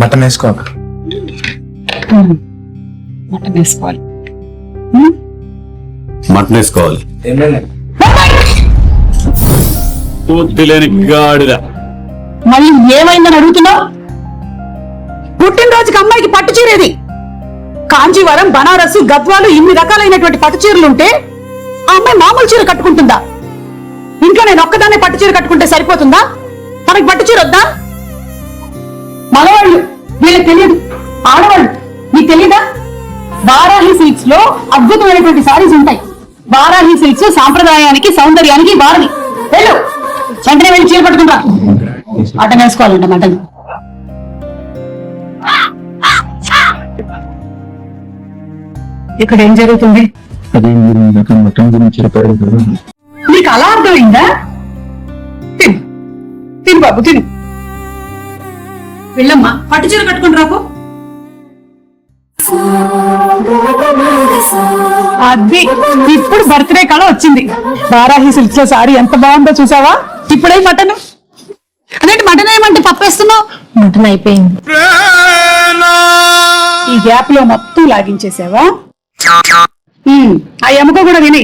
Mutton వేసుకోక. Mutton వేసుకోవాలి. Mutton వేసుకోవాలి. పూర్తి లేని గాడిద. మళ్ళీ ఏమైందని అడుగుతున్నావు? పుట్టినరోజుకి అమ్మాయికి పట్టు చీరేది. కాంజీవరం, బనారసు, గద్వాలు ఇన్ని రకాలైనటువంటి పట్టు చీరలుంటే ఆ అమ్మాయి మామూలు చీర కట్టుకుంటుందా? ఇంట్లో నేను ఒక్కదాన్నే పట్టు చీర కట్టుకుంటే సరిపోతుందా? తనకి పట్టు చీర వద్దా? మగవాళ్ళు వీళ్ళకి తెలియదు, ఆడవాళ్ళు నీకు తెలియదా? వారాహి సిల్క్స్ లో అద్భుతమైనటువంటి సారీస్ ఉంటాయి. వారాహి సిల్క్స్ సాంప్రదాయానికి, సౌందర్యానికి వారని. వెళ్ళు, వెంటనే వెళ్ళి చీర పట్టుకుంటా. మటన్ వేసుకోవాలంట. మటన్ ఇక్కడ ఏం జరుగుతుంది? మటన్ గురించి చెప్పాడు కదా. నీకు అలా అర్థమైందా? తిను తిను బాబు, తిను. వెళ్ళమ్మా, పట్టు చీర కట్టుకుని రాకు. అది ఇప్పుడు బర్త్డే కళ వచ్చింది. వారాహి సిల్క్స్ లో సారీ ఎంత బాగుందో చూసావా? ఇప్పుడే మటన్ అదేంటి? మటన్ ఏమంటే పప్పేస్తున్నావు? మటన్ అయిపోయింది. ఈ గ్యాప్ లో మొత్తం లాగించేసావా? ఆ ఎముక కూడా విని